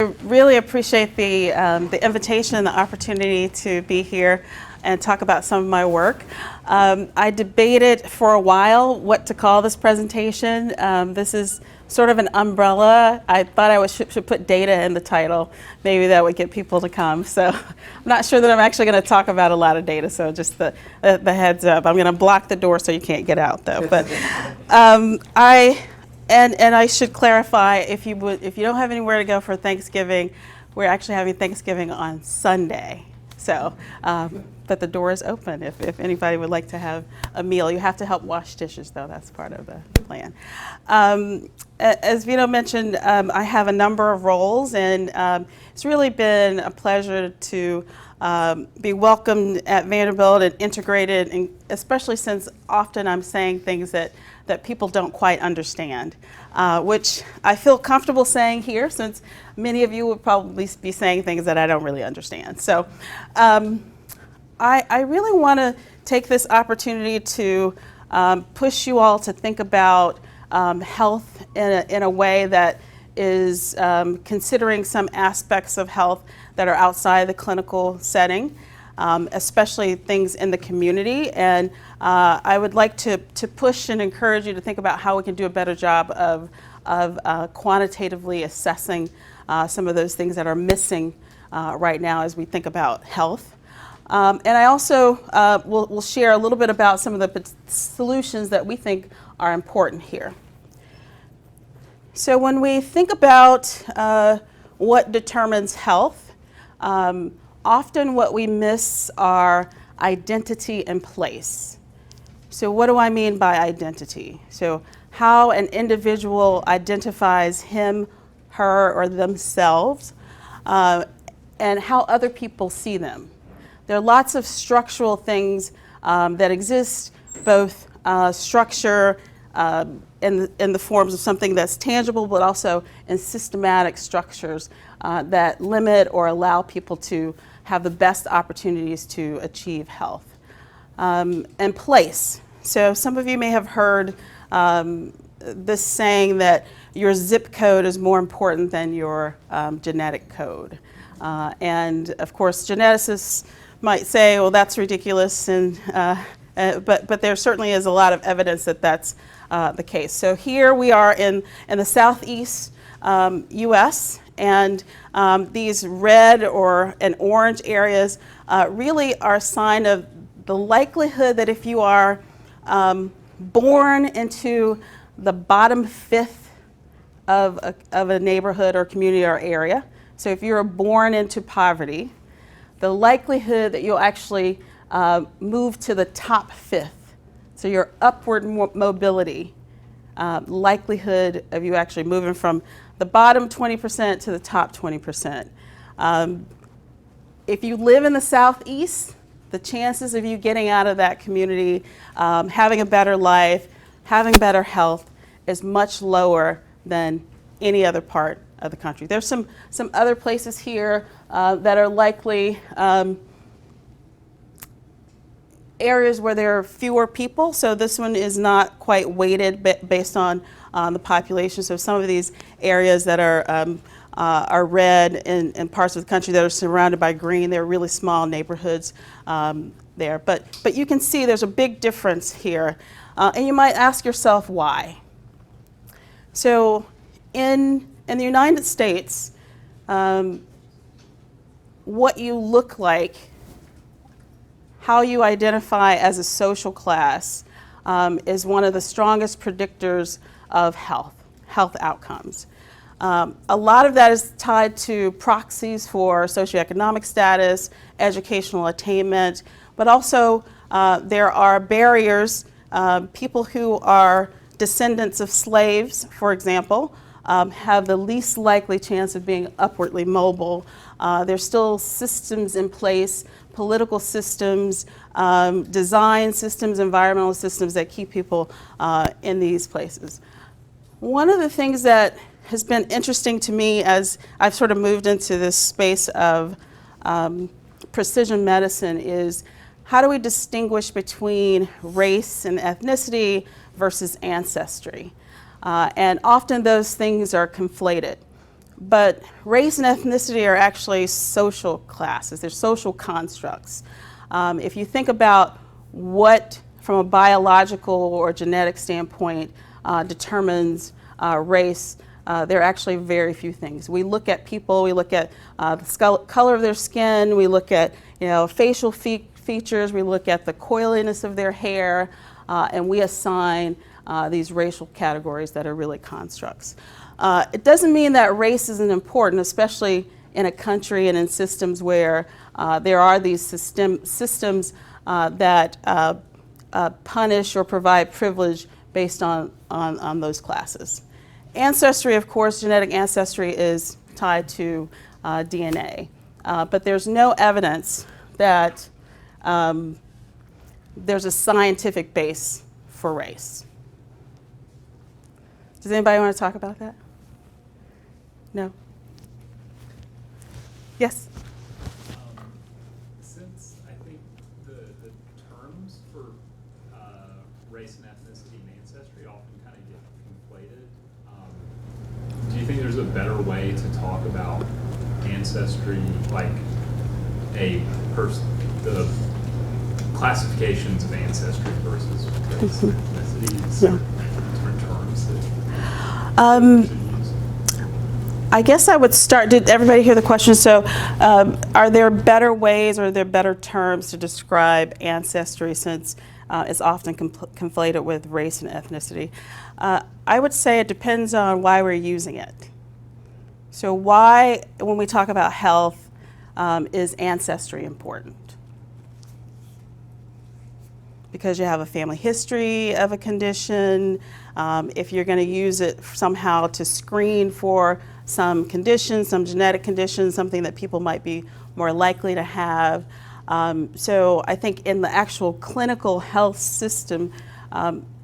I really appreciate the invitation and the opportunity to be here and talk about some of my work. I debated for a while what to call this presentation. This is sort of an umbrella. I thought I should put data in the title. Maybe that would get people to come. So I'm not sure that I'm actually going to talk about a lot of data, so just the heads up. I'm going to block the door so you can't get out, though. But And I should clarify, if you don't have anywhere to go for Thanksgiving, we're actually having Thanksgiving on Sunday. So, but the door is open if anybody would like to have a meal. You have to help wash dishes, though. That's part of the plan. As Vito mentioned, I have a number of roles, and it's really been a pleasure to be welcomed at Vanderbilt and integrated, and especially since often I'm saying things that people don't quite understand, which I feel comfortable saying here, since many of you would probably be saying things that I don't really understand. So I really want to take this opportunity to push you all to think about health in a way that is considering some aspects of health that are outside the clinical setting, especially things in the community. And I would like to push and encourage you to think about how we can do a better job of quantitatively assessing some of those things that are missing right now as we think about health. And I also will share a little bit about some of the solutions that we think are important here. So when we think about what determines health, often what we miss are identity and place. So what do I mean by identity? So how an individual identifies him, her, or themselves, and how other people see them. There are lots of structural things that exist, both structure in the forms of something that's tangible, but also in systematic structures that limit or allow people to have the best opportunities to achieve health. And place. So some of you may have heard this saying that your zip code is more important than your genetic code. And of course, geneticists might say, well, that's ridiculous, and but there certainly is a lot of evidence that that's the case. So here we are in the southeast US, and these red and orange areas really are a sign of the likelihood that if you are born into the bottom fifth of a neighborhood or community or area, so if you're born into poverty, the likelihood that you'll actually move to the top fifth, so your upward mobility, likelihood of you actually moving from the bottom 20% to the top 20%. If you live in the southeast, the chances of you getting out of that community, having a better life, having better health is much lower than any other part of the country. There's some other places here that are likely areas where there are fewer people. So this one is not quite weighted based on the population. So some of these areas that are red in parts of the country that are surrounded by green, they're really small neighborhoods there. But you can see there's a big difference here. And you might ask yourself why. So in the United States, what you look like, how you identify as a social class, is one of the strongest predictors of health outcomes. A lot of that is tied to proxies for socioeconomic status, educational attainment, but also there are barriers. People who are descendants of slaves, for example, have the least likely chance of being upwardly mobile. There's still systems in place, political systems, design systems, environmental systems that keep people in these places. One of the things that has been interesting to me as I've sort of moved into this space of precision medicine is how do we distinguish between race and ethnicity versus ancestry? And often those things are conflated. But race and ethnicity are actually social classes. They're social constructs. If you think about what, from a biological or genetic standpoint, determines race, there are actually very few things. We look at people, we look at the color of their skin, we look at facial features, we look at the coiliness of their hair, and we assign these racial categories that are really constructs. It doesn't mean that race isn't important, especially in a country and in systems where there are these systems that punish or provide privilege based on those classes. Ancestry, of course, genetic ancestry is tied to DNA, but there's no evidence that there's a scientific base for race. Does anybody want to talk about that? No? Yes? Since I think the terms for race and ethnicity and ancestry often kind of get conflated, do you think there's a better way to talk about ancestry, like the classifications of ancestry versus race and ethnicity? Yeah. Different terms that I guess I would start, did everybody hear the question? So are there better ways or are there better terms to describe ancestry, since it's often conflated with race and ethnicity? I would say it depends on why we're using it. So why, when we talk about health, is ancestry important? Because you have a family history of a condition, if you're going to use it somehow to screen for some condition, some genetic condition, something that people might be more likely to have. So I think in the actual clinical health system,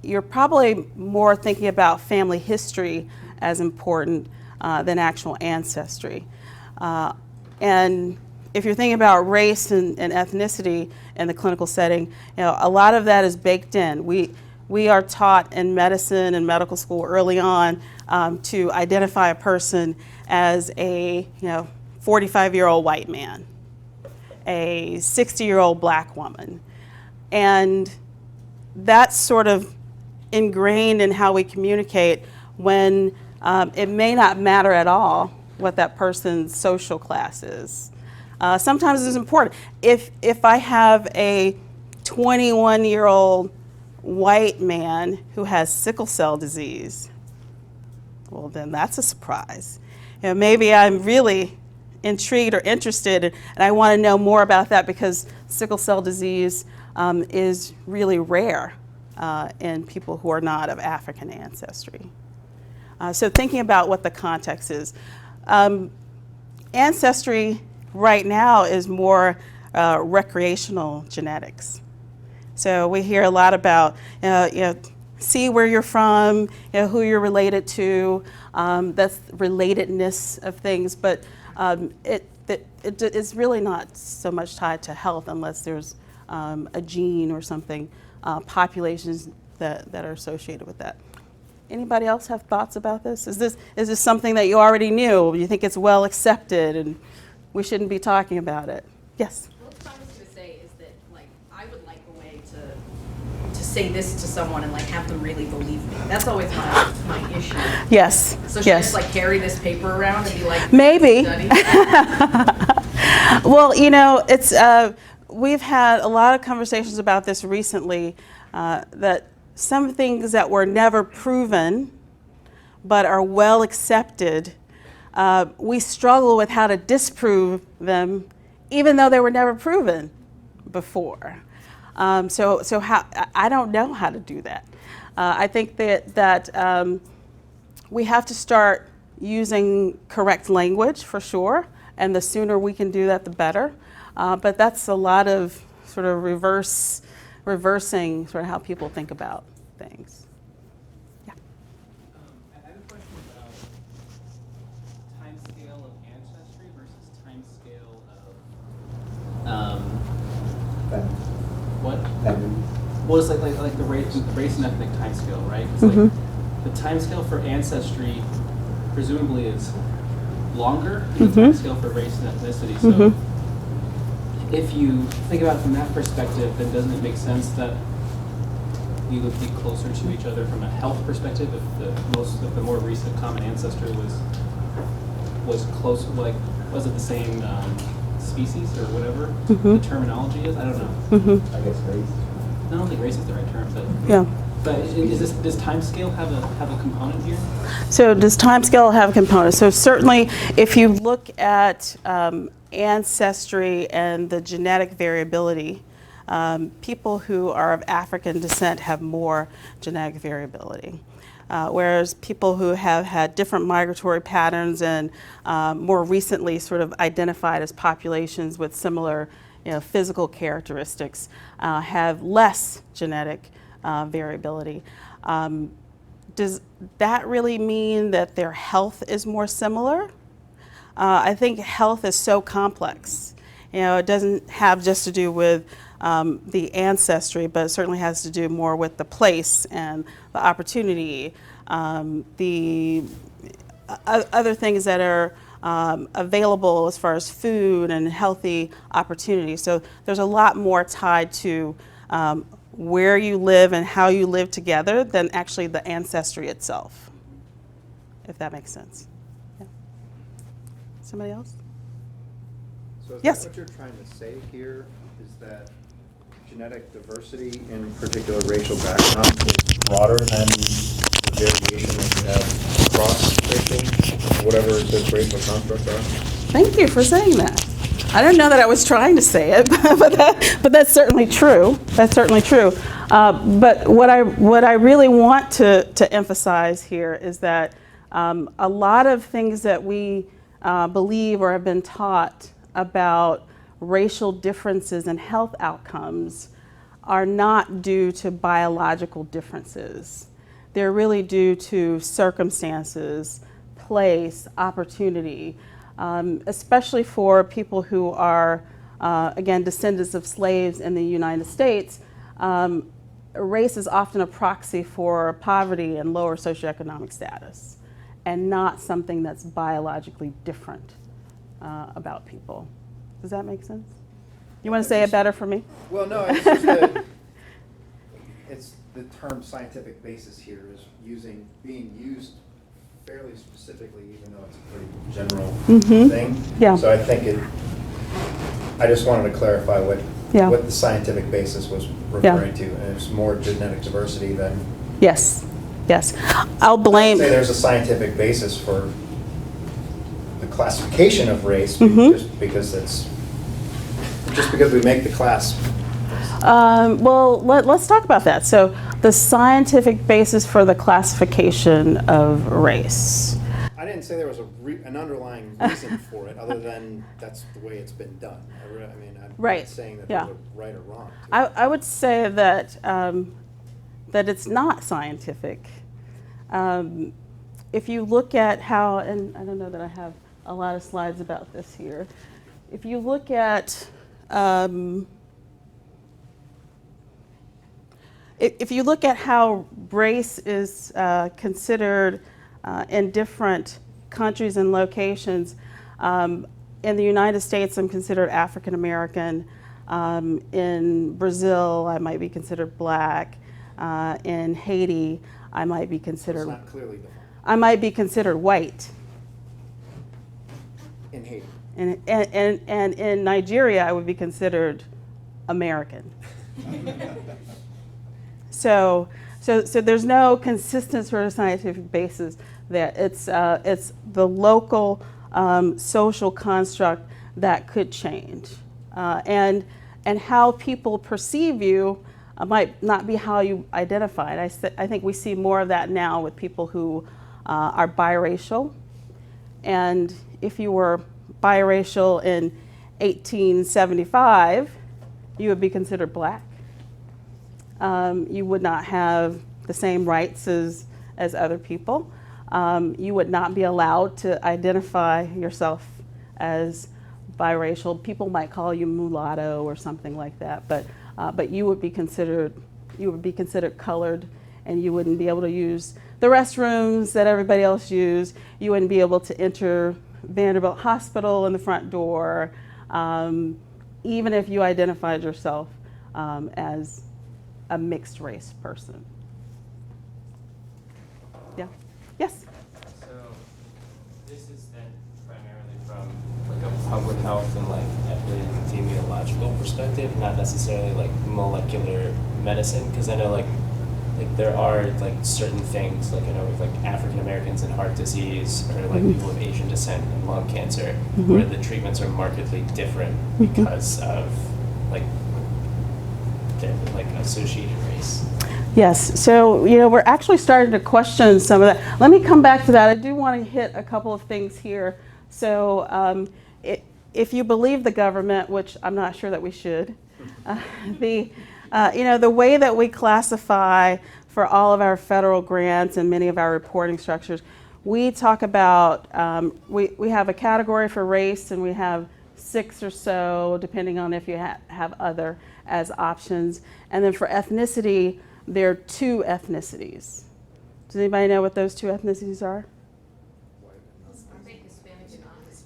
you're probably more thinking about family history as important than actual ancestry. And if you're thinking about race and ethnicity in the clinical setting, a lot of that is baked in. We are taught in medicine and medical school early on to identify a person as a 45-year-old white man, a 60-year-old black woman. And that's sort of ingrained in how we communicate when it may not matter at all what that person's social class is. Sometimes it's important. If I have a 21-year-old white man who has sickle cell disease, well, then that's a surprise. Maybe I'm really intrigued or interested, and I want to know more about that because sickle cell disease is really rare in people who are not of African ancestry. So thinking about what the context is. Ancestry right now is more recreational genetics. So we hear a lot about, see where you're from, who you're related to, that's relatedness of things, but it's really not so much tied to health unless there's a gene or something, populations that are associated with that. Anybody else have thoughts about this? Is this something that you already knew? You think it's well accepted and we shouldn't be talking about it? Yes? What I was going to say is that, I would like a way to say this to someone and, have them really believe me. That's always my issue. Yes. So should I just, carry this paper around and be like, maybe. Study? Well, it's, we've had a lot of conversations about this recently, that some things that were never proven but are well accepted, we struggle with how to disprove them even though they were never proven before. So how, I don't know how to do that. I think that we have to start using correct language for sure, and the sooner we can do that, the better. But that's a lot of sort of reversing sort of how people think about things. Yeah. I have a question about time scale of ancestry versus time scale of what? Well, it's like the race and ethnic time scale, right? It's like the time scale for ancestry presumably is longer in the time scale for race and ethnicity. So if you think about it from that perspective, then doesn't it make sense that we would be closer to each other from a health perspective if the more recent common ancestor was close, like was it the same species or whatever the terminology is? I don't know. I guess race. I don't think race is the right term, but Yeah. But does time scale have a component here? So does time scale have a component? So certainly if you look at ancestry and the genetic variability, people who are of African descent have more genetic variability. Whereas people who have had different migratory patterns and more recently sort of identified as populations with similar physical characteristics have less genetic variability. Does that really mean that their health is more similar? I think health is so complex. It doesn't have just to do with the ancestry, but it certainly has to do more with the place and the opportunity, the other things that are available as far as food and healthy opportunities. So there's a lot more tied to where you live and how you live together than actually the ancestry itself, if that makes sense. Yeah. Somebody else? So is Yes. that what you're trying to say here, is that genetic diversity in particular racial background is broader than the variation that you have across racial, whatever those racial constructs are? Thank you for saying that. I didn't know that I was trying to say it, but that's certainly true. That's certainly true. But what I really want to emphasize here is that a lot of things that we believe or have been taught about racial differences in health outcomes are not due to biological differences. They're really due to circumstances, place, opportunity. Especially for people who are, again, descendants of slaves in the United States, race is often a proxy for poverty and lower socioeconomic status, and not something that's biologically different about people. Does that make sense? You want to say it better for me? Well, no, it's just it's the term scientific basis here is being used fairly specifically, even though it's a pretty general thing. Yeah. So I think I just wanted to clarify what the scientific basis was referring to, and it's more genetic diversity than. Yes, yes. I'll blame. Say there's a scientific basis for the classification of race, just because we make the class. Well, let's talk about that. So the scientific basis for the classification of race. I didn't say there was an underlying reason for it, other than that's the way it's been done. I'm Right. not saying that Yeah. there's a right or wrong. I would say that that it's not scientific. If you look at how, and I don't know that I have a lot of slides about this here. If you look at if you look at how race is considered in different countries and locations, in the United States, I'm considered African American. In Brazil, I might be considered black. In Haiti, I might be considered. It's not clearly defined. I might be considered white. In Haiti. And in Nigeria, I would be considered American. So there's no consistent sort of scientific basis that it's the local social construct that could change, and how people perceive you might not be how you identified. I think we see more of that now with people who are biracial, and if you were biracial in 1875, you would be considered black. You would not have the same rights as other people. You would not be allowed to identify yourself as biracial. People might call you mulatto or something like that, but you would be considered colored, and you wouldn't be able to use the restrooms that everybody else used. You wouldn't be able to enter Vanderbilt Hospital in the front door, even if you identified yourself as a mixed race person. Yeah. Yes? So this is then primarily from like a public health and like epidemiological perspective, not necessarily like molecular medicine, because I know like there are like certain things, like I know with like African Americans and heart disease, or like people of Asian descent and lung cancer, where the treatments are markedly different because of like their like associated race. Yes, so we're actually starting to question some of that. Let me come back to that. I do want to hit a couple of things here. So if you believe the government, which I'm not sure that we should, the way that we classify for all of our federal grants and many of our reporting structures, we talk about, we have a category for race, and we have 6 or so, depending on if you have other as options. And then for ethnicity, there are 2 ethnicities. Does anybody know what those 2 ethnicities are?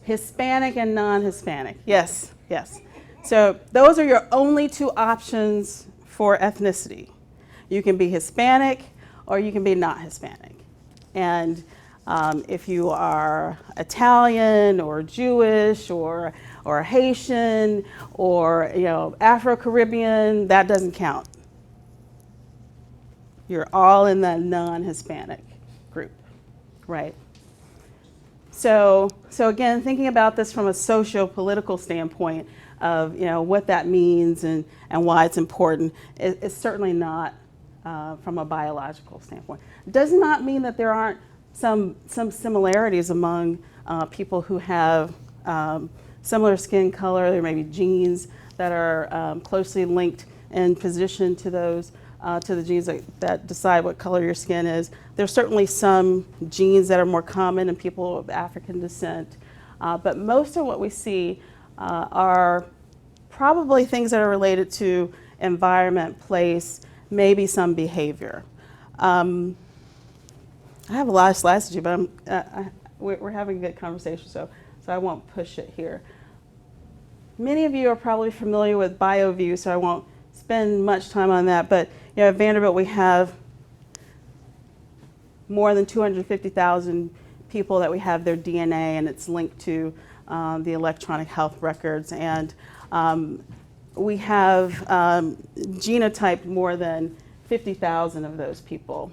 Hispanic and non-Hispanic. Yes, yes. So those are your only 2 options for ethnicity. You can be Hispanic or you can be not Hispanic. And if you are Italian or Jewish or Haitian or Afro-Caribbean, that doesn't count. You're all in the non-Hispanic group, right? So again, thinking about this from a socio-political standpoint of what that means and why it's important, it's certainly not from a biological standpoint. Does not mean that there aren't some similarities among people who have similar skin color. There may be genes that are closely linked in position to those to the genes that decide what color your skin is. There's certainly some genes that are more common in people of African descent, but most of what we see are probably things that are related to environment, place, maybe some behavior. I have a lot of slides to do, but we're having a good conversation, so I won't push it here. Many of you are probably familiar with BioView, so I won't spend much time on that, but at Vanderbilt we have more than 250,000 people that we have their DNA, and it's linked to the electronic health records, and we have genotyped more than 50,000 of those people.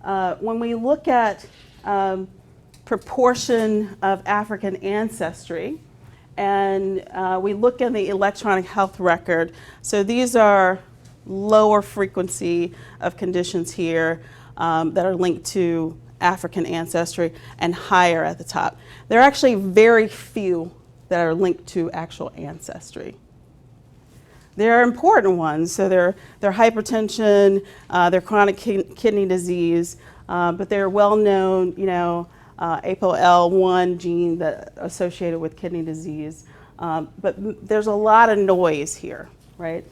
When we look at proportion of African ancestry, and we look in the electronic health record, so these are lower frequency of conditions here that are linked to African ancestry, and higher at the top. There are actually very few that are linked to actual ancestry. There are important ones, so they're hypertension, they're chronic kidney disease, but they're well-known, APOL1 gene that associated with kidney disease. But there's a lot of noise here, right? Do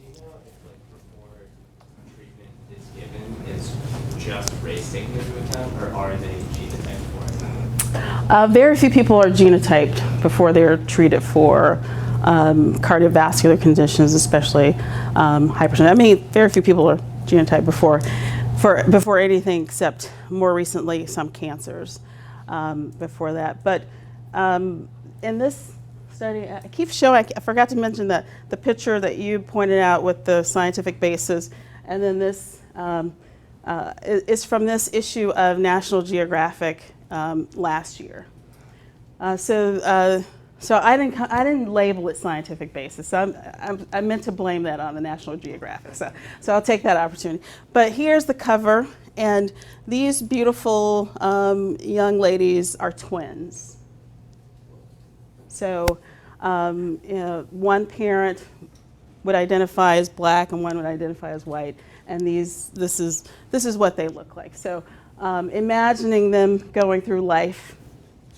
you know if before treatment is given, is just race taken into account, or are they genotyped for it? Very few people are genotyped before they're treated for cardiovascular conditions, especially hypertension. I mean, very few people are genotyped before anything, except more recently some cancers before that. But in this study, I keep showing, I forgot to mention that the picture that you pointed out with the scientific basis, and then this is from this issue of National Geographic last year. So I didn't label it scientific basis. So I meant to blame that on the National Geographic. So I'll take that opportunity. But here's the cover, and these beautiful young ladies are twins. So one parent would identify as black and one would identify as white, and this is what they look like. So imagining them going through life.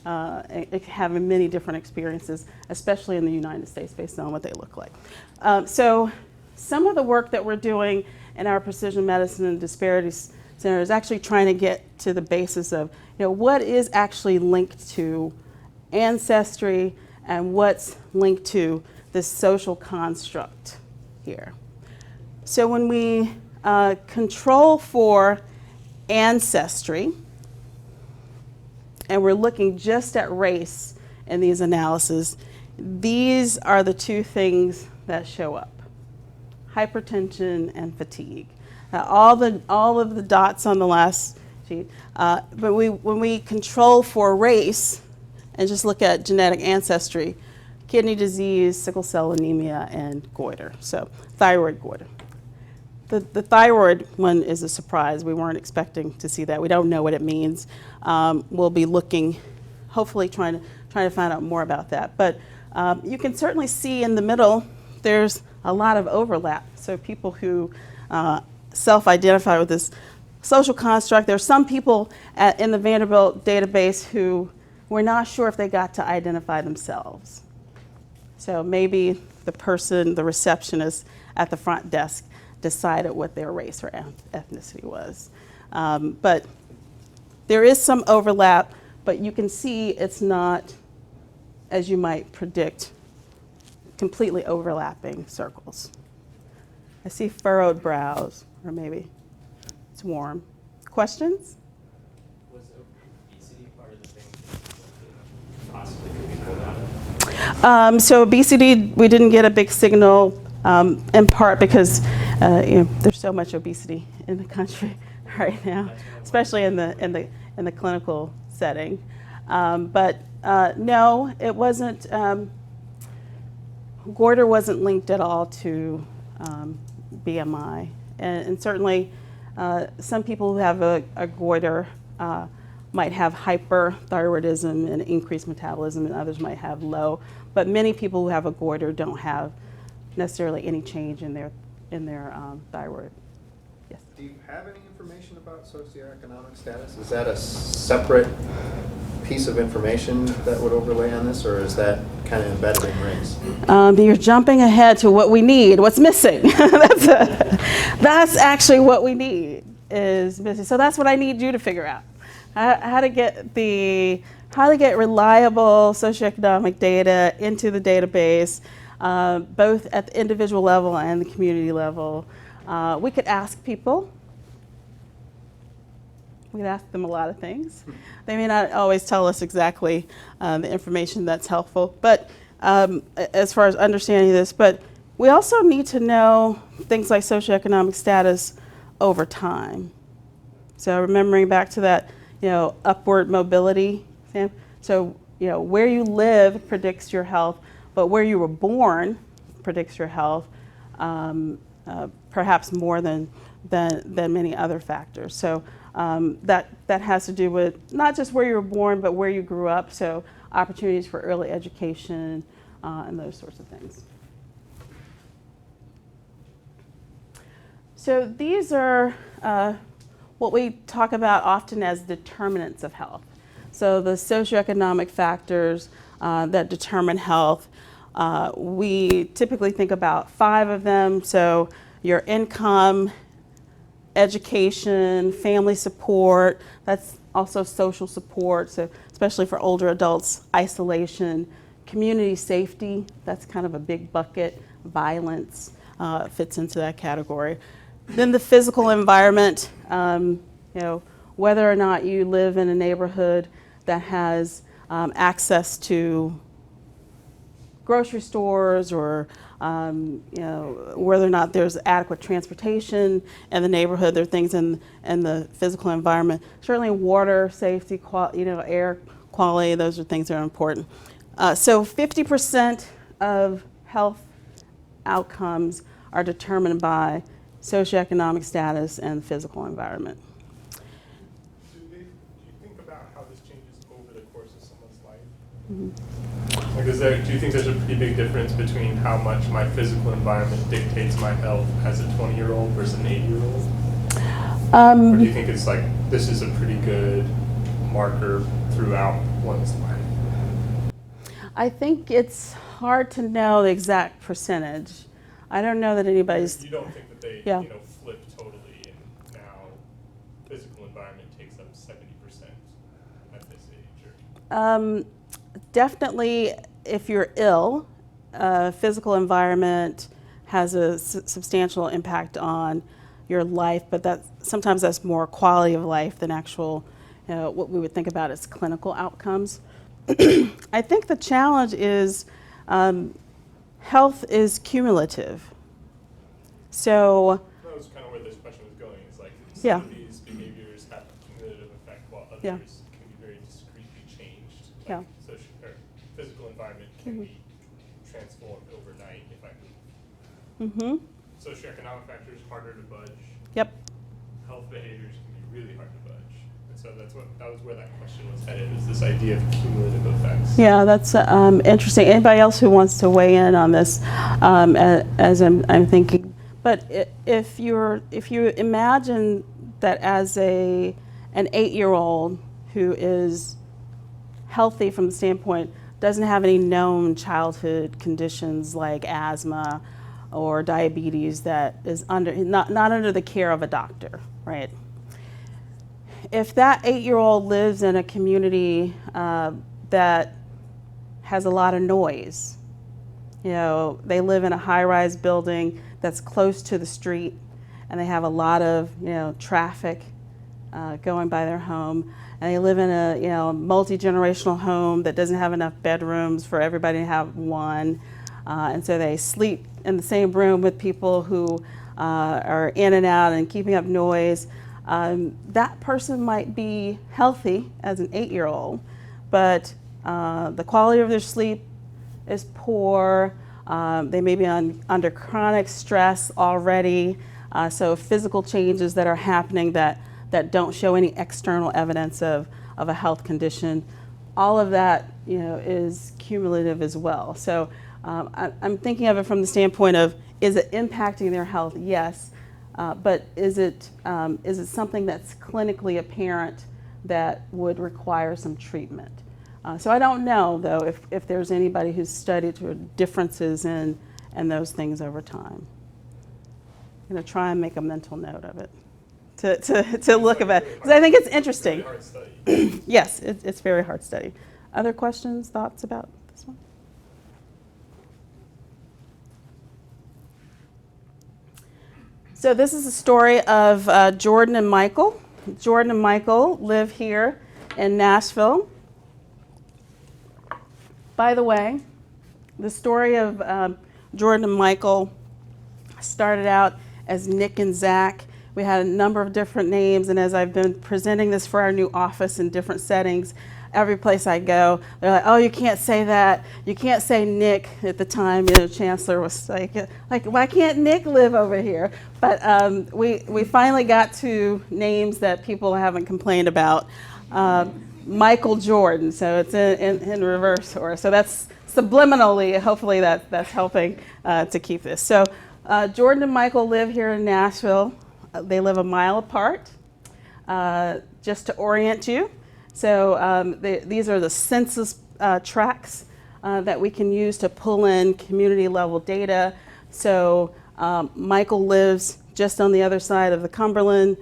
Having many different experiences, especially in the United States, based on what they look like. So some of the work that we're doing in our precision medicine and disparities Center is actually trying to get to the basis of, what is actually linked to ancestry and what's linked to this social construct here. So when we control for ancestry, and we're looking just at race in these analyses, these are the two things that show up: hypertension and fatigue. Now, all of the dots on the last sheet, but when we control for race and just look at genetic ancestry, kidney disease, sickle cell anemia, and goiter, so thyroid goiter. The thyroid one is a surprise. We weren't expecting to see that. We don't know what it means. We'll be looking, hopefully trying to find out more about that. But you can certainly see in the middle, there's a lot of overlap. So people who self-identify with this social construct, there's some people in the Vanderbilt database who we're not sure if they got to identify themselves. So maybe the person, the receptionist at the front desk, decided what their race or ethnicity was. But there is some overlap, but you can see it's not, as you might predict, completely overlapping circles. I see furrowed brows, or maybe it's warm. Questions? Was obesity part of the thing that possibly could be pulled out of? So obesity, we didn't get a big signal, in part because there's so much obesity in the country right now, especially in the clinical setting. But no, it wasn't. Goiter wasn't linked at all to BMI, and certainly some people who have a goiter might have hyperthyroidism and increased metabolism, and others might have low. But many people who have a goiter don't have necessarily any change in their thyroid. Yes. Do you have any information about socioeconomic status? Is that a separate piece of information that would overlay on this, or is that kind of embedded in race? You're jumping ahead to what we need. What's missing? That's actually what we need is missing. So that's what I need you to figure out. How to get reliable socioeconomic data into the database, both at the individual level and the community level. We could ask people. We could ask them a lot of things. They may not always tell us exactly the information that's helpful, but as far as understanding this, but we also need to know things like socioeconomic status over time. So remembering back to that, upward mobility. So, where you live predicts your health, but where you were born predicts your health, perhaps more than many other factors. So that has to do with not just where you were born, but where you grew up. So opportunities for early education and those sorts of things. So these are what we talk about often as determinants of health. So the socioeconomic factors that determine health. We typically think about 5 of them. So your income, education, family support, that's also social support, so especially for older adults, isolation, community safety, that's kind of a big bucket, violence fits into that category. Then the physical environment, whether or not you live in a neighborhood that has access to grocery stores or whether or not there's adequate transportation in the neighborhood. There are things in the physical environment. Certainly water, safety, air quality, those are things that are important. So 50% of health outcomes are determined by socioeconomic status and physical environment. Do you think about how this changes over the course of someone's life? Mm-hmm. Like, do you think there's a pretty big difference between how much my physical environment dictates my health as a 20-year-old versus an 80-year-old? Or do you think it's like, this is a pretty good marker throughout one's life? I think it's hard to know the exact percentage. I don't know that anybody's... You don't think that they, Yeah. flip totally and now ethnicity? Or? Definitely, if you're ill, physical environment has a substantial impact on your life, but sometimes that's more quality of life than actual, what we would think about as clinical outcomes. I think the challenge is health is cumulative. So That was kind of where this question was going. It's like some Yeah. of these behaviors have a cumulative effect while others Yeah. can be very discreetly changed. Like Yeah. or physical environment can be transformed overnight if I Mm-hmm. Socioeconomic factors harder to budge. Yep. Health behaviors can be really hard to budge. And so that was where that question was headed, is this idea of cumulative effects. Yeah, that's interesting. Anybody else who wants to weigh in on this, as I'm thinking, but if you imagine that as an 8-year-old who is healthy from the standpoint, doesn't have any known childhood conditions like asthma or diabetes that is not under the care of a doctor, right? If that 8-year-old lives in a community that has a lot of noise, they live in a high-rise building that's close to the street, and they have a lot of traffic going by their home, and they live in a multi-generational home that doesn't have enough bedrooms for everybody to have one, and so they sleep in the same room with people who are in and out and keeping up noise. That person might be healthy as an 8-year-old, but the quality of their sleep is poor. They may be under chronic stress already, so physical changes that are happening that don't show any external evidence of a health condition. All of that is cumulative as well. So I'm thinking of it from the standpoint of, is it impacting their health? Yes. But is it something that's clinically apparent that would require some treatment? So I don't know, though, if there's anybody who's studied differences in those things over time. I'm going to try and make a mental note of it to look at it, because I think it's interesting. Hard study. Yes, it's very hard study. Other questions, thoughts about this one? So this is a story of Jordan and Michael. Jordan and Michael live here in Nashville. By the way, the story of Jordan and Michael started out as Nick and Zach. We had a number of different names, and as I've been presenting this for our new office in different settings, every place I go, they're like, "Oh, you can't say that. You can't say Nick." At the time, Chancellor was like, "Why can't Nick live over here?" But we finally got to names that people haven't complained about. Michael Jordan, so it's in reverse order. So that's subliminally, hopefully that's helping to keep this. So Jordan and Michael live here in Nashville. They live a mile apart. Just to orient you. So these are the census tracts that we can use to pull in community level data. So Michael lives just on the other side of the Cumberland,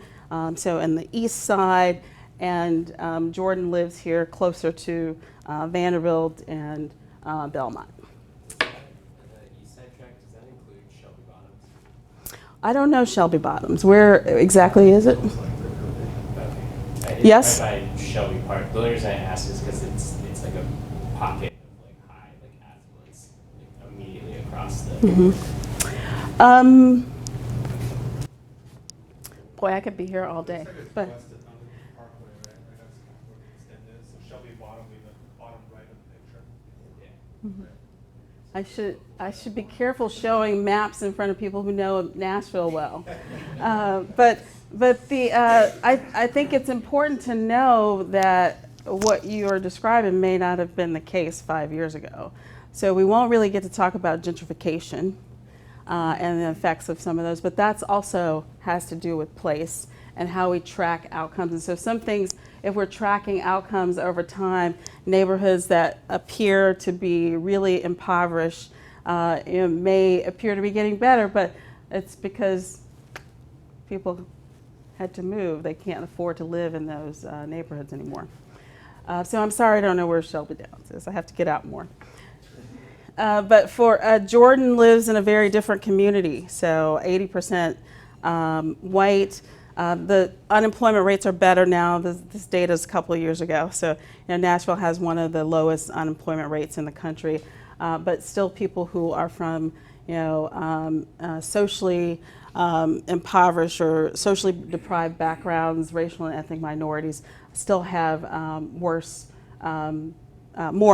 so in the east side, and Jordan lives here closer to Vanderbilt and Belmont. The east side tract, does that include Shelby Bottoms? I don't know Shelby Bottoms. Where exactly is it? It's Yes? right by Shelby Park. The only reason I ask is because it's like a pocket of high affluence immediately across the. Boy, I could be here all day. But West of Vanderbilt Parkway, right? That's kind of where the extent is. So Shelby Bottom, the bottom right of the picture. I should be careful showing maps in front of people who know Nashville well. But I think it's important to know that what you are describing may not have been the case 5 years ago. So we won't really get to talk about gentrification and the effects of some of those, but that's also has to do with place and how we track outcomes. And so some things, if we're tracking outcomes over time, neighborhoods that appear to be really impoverished may appear to be getting better, but it's because people had to move. They can't afford to live in those neighborhoods anymore. So I'm sorry I don't know where Shelby Downs is. I have to get out more. But for Jordan lives in a very different community, so 80% white. The unemployment rates are better now. This data is a couple of years ago. So Nashville has one of the lowest unemployment rates in the country, but still people who are from socially impoverished or socially deprived backgrounds, racial and ethnic minorities, still have more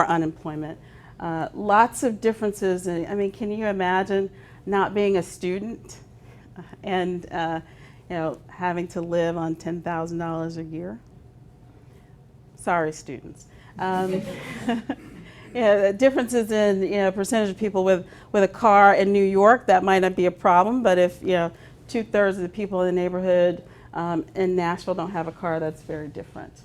unemployment. Lots of differences. I mean, can you imagine not being a student and having to live on $10,000 a year? Sorry, students. Differences in percentage of people with a car in New York, that might not be a problem, but if 2/3 of the people in the neighborhood in Nashville don't have a car, that's very different.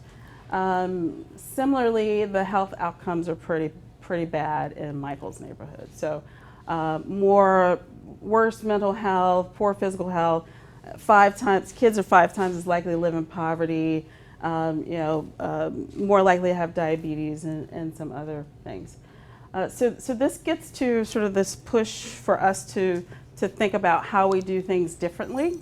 Similarly, the health outcomes are pretty bad in Michael's neighborhood. So worse mental health, poor physical health. Kids are 5 times as likely to live in poverty. More likely to have diabetes and some other things. So this gets to sort of this push for us to think about how we do things differently.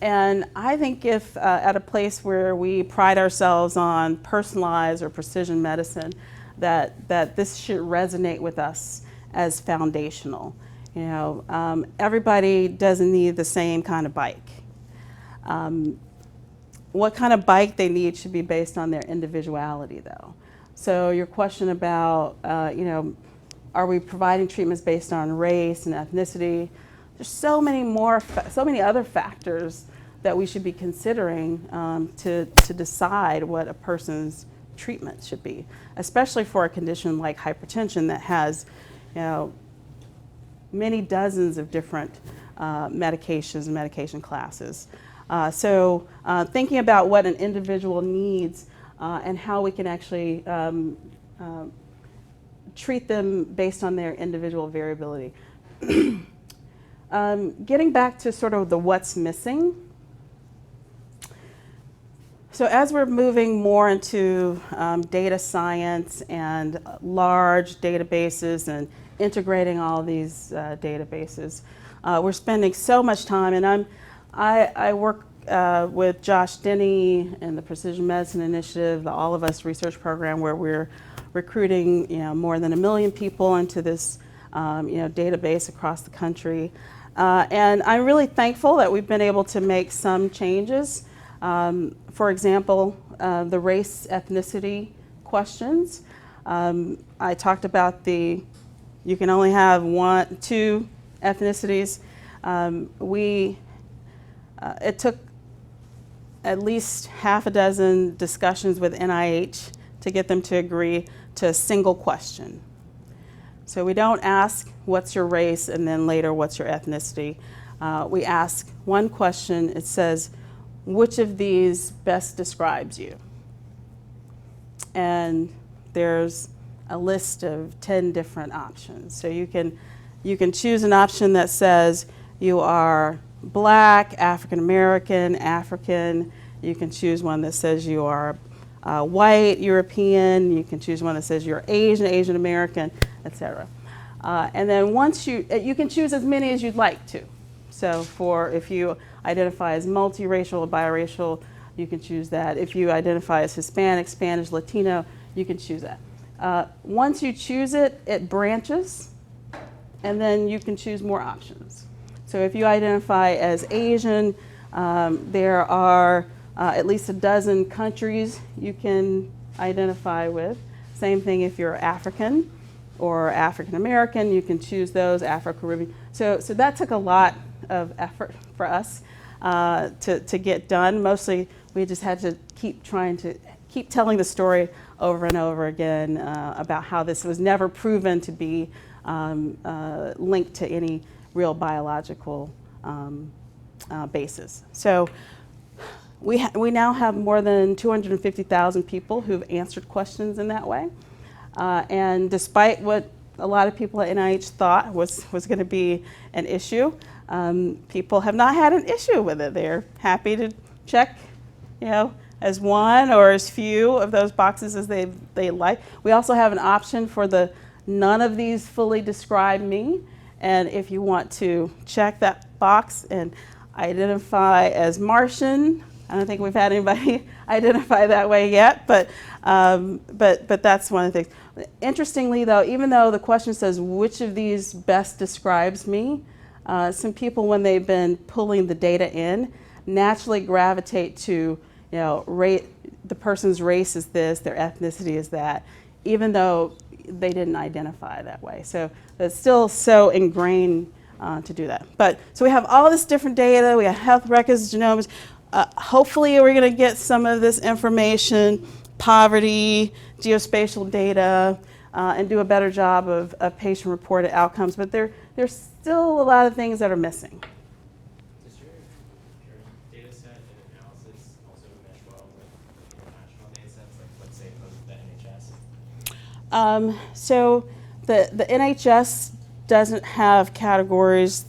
And I think if at a place where we pride ourselves on personalized or precision medicine, that this should resonate with us as foundational. Everybody doesn't need the same kind of bike. What kind of bike they need should be based on their individuality, though. So your question about, are we providing treatments based on race and ethnicity? There's so many other factors that we should be considering to decide what a person's treatment should be, especially for a condition like hypertension that has, many dozens of different medications and medication classes. So thinking about what an individual needs and how we can actually treat them based on their individual variability. Getting back to sort of the what's missing. So as we're moving more into data science and large databases and integrating all these databases, we're spending so much time, and I work with Josh Denny and the Precision Medicine Initiative, the All of Us research program, where we're recruiting more than 1 million people into this database across the country. And I'm really thankful that we've been able to make some changes. For example, the race ethnicity questions. I talked about you can only have 2 ethnicities. It took at least half a dozen discussions with NIH to get them to agree to a single question. So we don't ask what's your race and then later what's your ethnicity. We ask one question. It says, which of these best describes you? And there's a list of 10 different options. So you can choose an option that says you are Black, African American, African. You can choose one that says you are white, European. You can choose one that says you're Asian, Asian American, etc. And then once you can choose as many as you'd like to. So if you identify as multiracial or biracial, you can choose that. If you identify as Hispanic, Spanish, Latino, you can choose that. Once you choose it, it branches, and then you can choose more options. So if you identify as Asian, there are at least a dozen countries you can identify with. Same thing if you're African or African American, you can choose those, Afro-Caribbean. So that took a lot of effort for us to get done. Mostly we just had to keep telling the story over and over again about how this was never proven to be linked to any real biological basis. So we now have more than 250,000 people who've answered questions in that way. And despite what a lot of people at NIH thought was going to be an issue, people have not had an issue with it. They're happy to check, as one or as few of those boxes as they like. We also have an option for the none of these fully describe me. And if you want to check that box and identify as Martian, I don't think we've had anybody identify that way yet, but that's one of the things. Interestingly, though, even though the question says which of these best describes me, some people, when they've been pulling the data in, naturally gravitate to, the person's race is this, their ethnicity is that, even though they didn't identify that way. So it's still so ingrained to do that. But so we have all this different data. We have health records, genomics. Hopefully we're going to get some of this information, poverty, geospatial data, and do a better job of patient-reported outcomes. But there's still a lot of things that are missing. Does your data set and analysis also mesh well with international data sets, like let's say the NHS? So the NHS doesn't have categories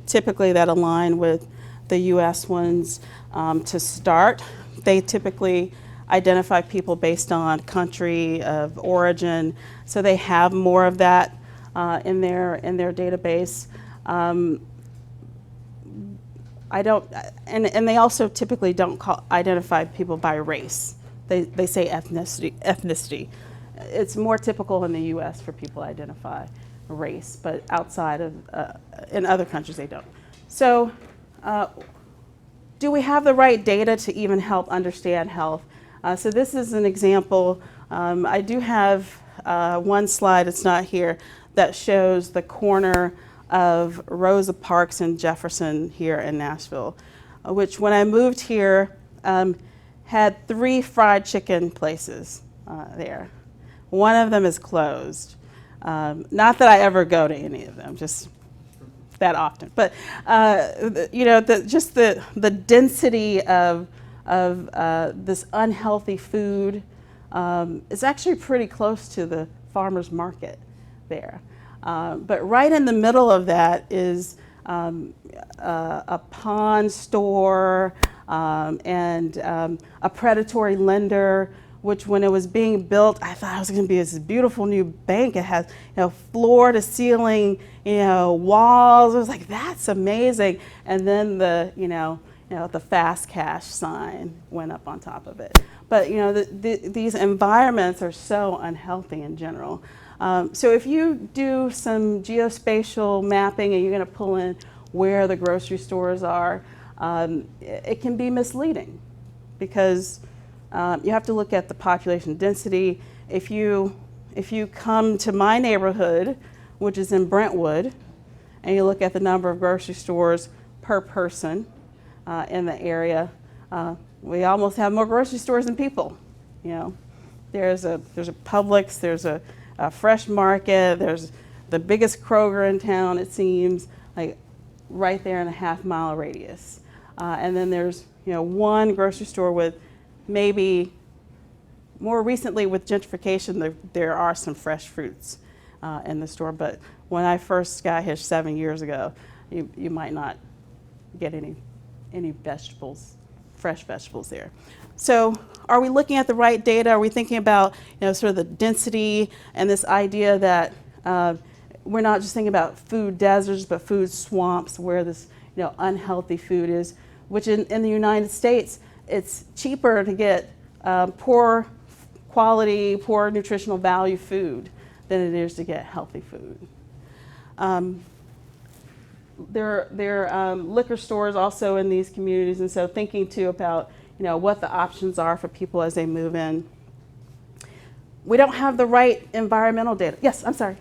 typically that align with the US ones to start. They typically identify people based on country of origin, so they have more of that in their database. I don't, and they also typically don't identify people by race. They say ethnicity. It's more typical in the U.S. for people to identify race, but outside of, in other countries they don't. So do we have the right data to even help understand health? So this is an example. I do have one slide, it's not here, that shows the corner of Rosa Parks and Jefferson here in Nashville, which when I moved here had 3 fried chicken places there. One of them is closed. Not that I ever go to any of them, just that often. But just the density of this unhealthy food is actually pretty close to the farmer's market there. But right in the middle of that is a pawn store and a predatory lender, which when it was being built, I thought it was going to be this beautiful new bank. It has, floor to ceiling, walls. I was like, that's amazing. And then the fast cash sign went up on top of it. But these environments are so unhealthy in general. So if you do some geospatial mapping and you're going to pull in where the grocery stores are, it can be misleading because you have to look at the population density. If you come to my neighborhood, which is in Brentwood, and you look at the number of grocery stores per person in the area, we almost have more grocery stores than people. There's a Publix, there's a Fresh Market, there's the biggest Kroger in town, it seems, like right there in a half-mile radius. And then there's one grocery store with maybe, more recently with gentrification, there are some fresh fruits in the store, but when I first got here 7 years ago, you might not get any vegetables, fresh vegetables there. So are we looking at the right data? Are we thinking about sort of the density and this idea that we're not just thinking about food deserts, but food swamps where this unhealthy food is, which in the United States, it's cheaper to get poor quality, poor nutritional value food than it is to get healthy food. There are liquor stores also in these communities, and so thinking too about what the options are for people as they move in. We don't have the right environmental data. Yes, I'm sorry.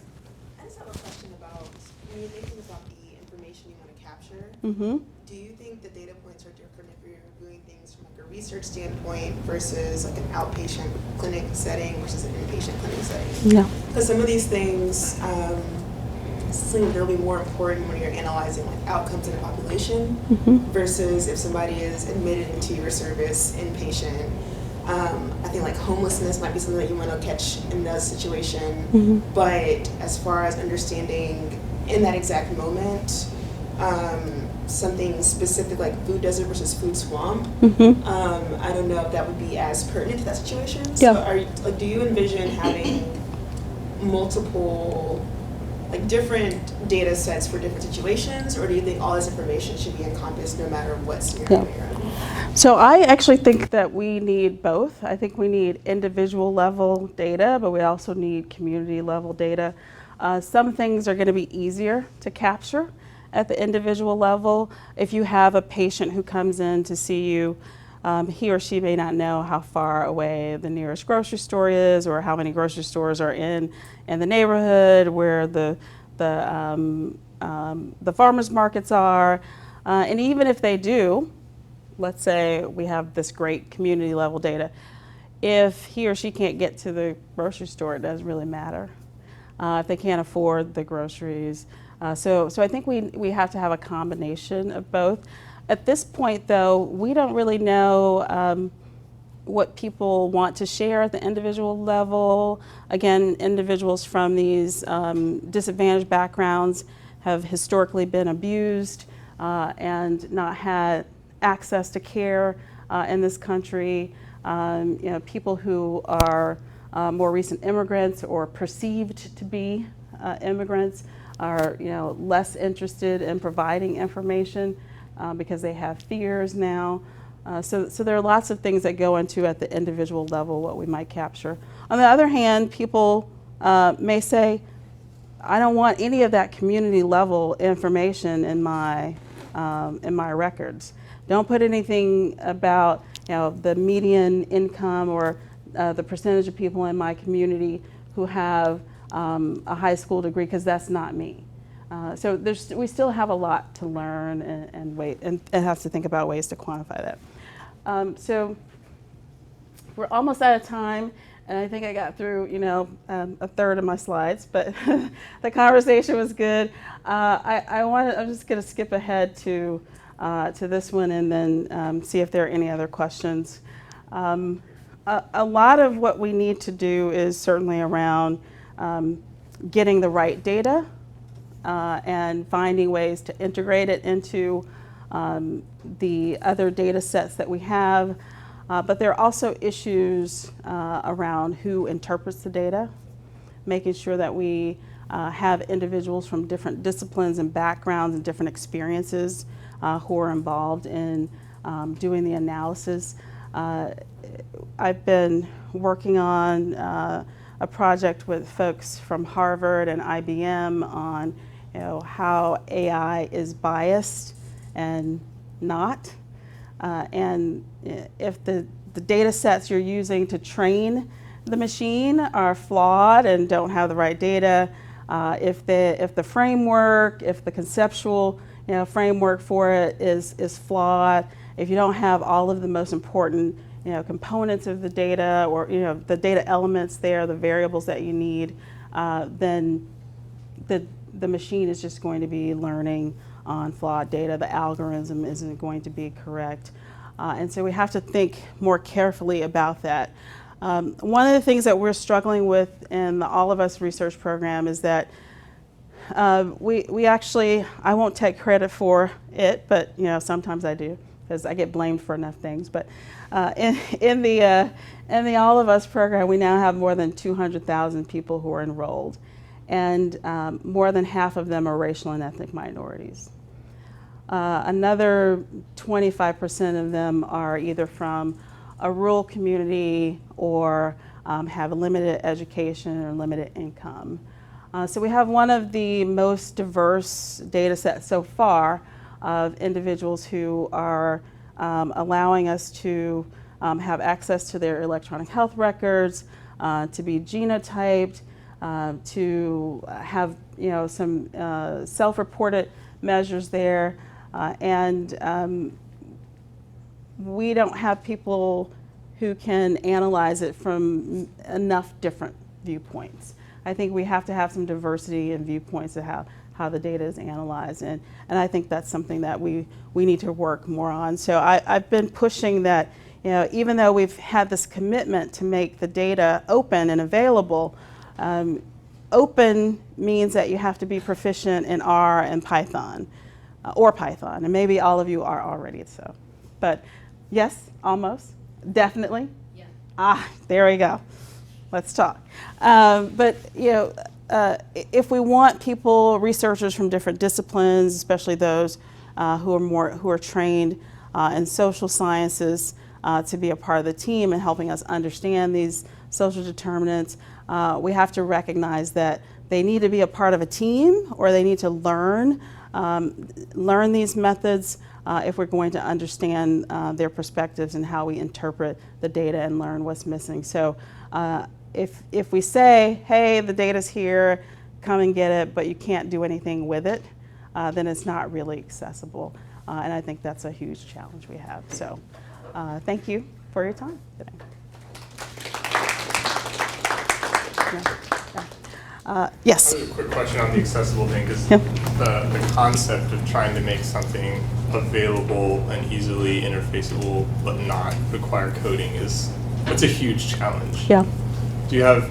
I just have a question about when you're thinking about the information you want to capture. Mm-hmm. Do you think the data points are different if you're doing things from like a research standpoint versus like an outpatient clinic setting versus an inpatient clinic setting? Yeah. Because some of these things seem really more important when you're analyzing like outcomes in a population versus if somebody is admitted into your service inpatient. I think like homelessness might be something that you want to catch in that situation, but as far as understanding in that exact moment, something specific like food desert versus food swamp, I don't know if that would be as pertinent to that situation. Yeah. So do you envision having multiple, like different data sets for different situations, or do you think all this information should be encompassed no matter what scenario you're in? So I actually think that we need both. I think we need individual level data, but we also need community level data. Some things are going to be easier to capture at the individual level. If you have a patient who comes in to see you, he or she may not know how far away the nearest grocery store is, or how many grocery stores are in the neighborhood, where the farmers markets are, and even if they do, let's say we have this great community level data, if he or she can't get to the grocery store, it doesn't really matter. If they can't afford the groceries. So I think we have to have a combination of both. At this point, though, we don't really know what people want to share at the individual level. Again, individuals from these disadvantaged backgrounds have historically been abused and not had access to care in this country. People who are more recent immigrants or perceived to be immigrants are less interested in providing information because they have fears now. So there are lots of things that go into at the individual level what we might capture. On the other hand, people may say, I don't want any of that community level information in my records. Don't put anything about the median income or the percentage of people in my community who have a high school degree, because that's not me. So we still have a lot to learn and have to think about ways to quantify that. So we're almost out of time, and I think I got through a third of my slides, but the conversation was good. I'm just going to skip ahead to this one and then see if there are any other questions. A lot of what we need to do is certainly around getting the right data and finding ways to integrate it into the other data sets that we have. But there are also issues around who interprets the data, making sure that we have individuals from different disciplines and backgrounds and different experiences who are involved in doing the analysis. I've been working on a project with folks from Harvard and IBM on how AI is biased and not. And if the data sets you're using to train the machine are flawed and don't have the right data, if the framework, if the conceptual framework for it is flawed, if you don't have all of the most important components of the data, or the data elements there, the variables that you need, then the machine is just going to be learning on flawed data. The algorithm isn't going to be correct. And so we have to think more carefully about that. One of the things that we're struggling with in the All of Us research program is that we actually, I won't take credit for it, but sometimes I do, because I get blamed for enough things. But in the All of Us program, we now have more than 200,000 people who are enrolled, and more than half of them are racial and ethnic minorities. Another 25% of them are either from a rural community or have a limited education or limited income. So we have one of the most diverse data sets so far of individuals who are allowing us to have access to their electronic health records, to be genotyped, to have some self-reported measures there, and we don't have people who can analyze it from enough different viewpoints. I think we have to have some diversity in viewpoints of how the data is analyzed, and I think that's something that we need to work more on. So I've been pushing that, even though we've had this commitment to make the data open and available, open means that you have to be proficient in R and Python. or Python, and maybe all of you are already so. But yes, almost, definitely. Yeah. There we go. Let's talk. But if we want people, researchers from different disciplines, especially those who are trained in social sciences, to be a part of the team and helping us understand these social determinants, we have to recognize that they need to be a part of a team, or they need to learn these methods if we're going to understand their perspectives and how we interpret the data and learn what's missing. So if we say, hey, the data's here, come and get it, but you can't do anything with it, then it's not really accessible. And I think that's a huge challenge we have. So thank you for your time today. Yes. I have a quick question on the accessible thing, because Yep. the concept of trying to make something available and easily interfaceable but not require coding it's a huge challenge. Yeah. Do you have,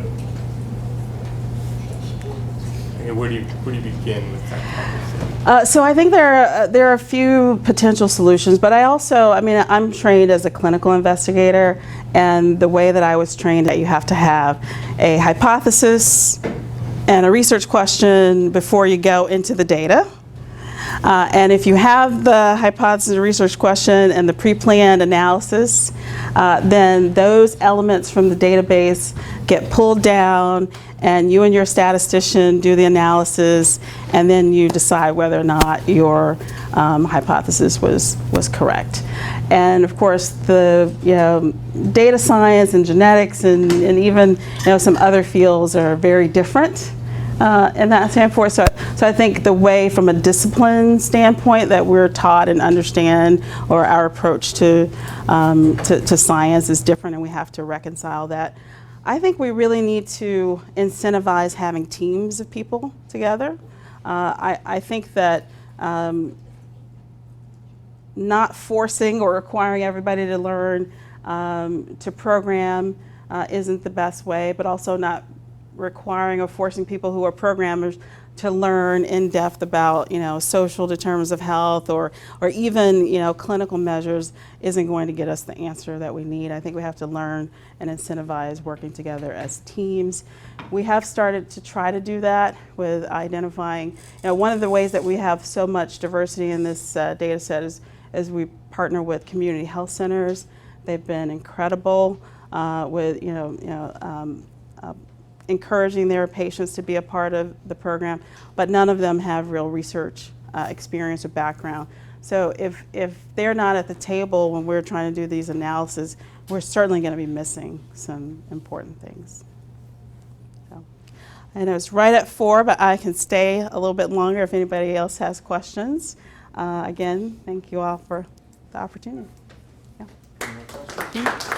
where do you begin with that kind of thing? So I think there are a few potential solutions, but I'm trained as a clinical investigator, and the way that I was trained, that you have to have a hypothesis and a research question before you go into the data. And if you have the hypothesis and research question and the pre-planned analysis, then those elements from the database get pulled down, and you and your statistician do the analysis, and then you decide whether or not your hypothesis was correct. And of course, the data science and genetics and even some other fields are very different in that standpoint. So I think the way, from a discipline standpoint, that we're taught and understand, or our approach to science is different, and we have to reconcile that. I think we really need to incentivize having teams of people together. I think that not forcing or requiring everybody to learn to program isn't the best way, but also not requiring or forcing people who are programmers to learn in depth about social determinants of health or even clinical measures isn't going to get us the answer that we need. I think we have to learn and incentivize working together as teams. We have started to try to do that with identifying, one of the ways that we have so much diversity in this data set is we partner with community health centers. They've been incredible with encouraging their patients to be a part of the program, but none of them have real research experience or background. So if they're not at the table when we're trying to do these analyses, we're certainly going to be missing some important things. So, I know it's right at 4, but I can stay a little bit longer if anybody else has questions. Again, thank you all for the opportunity. Yeah.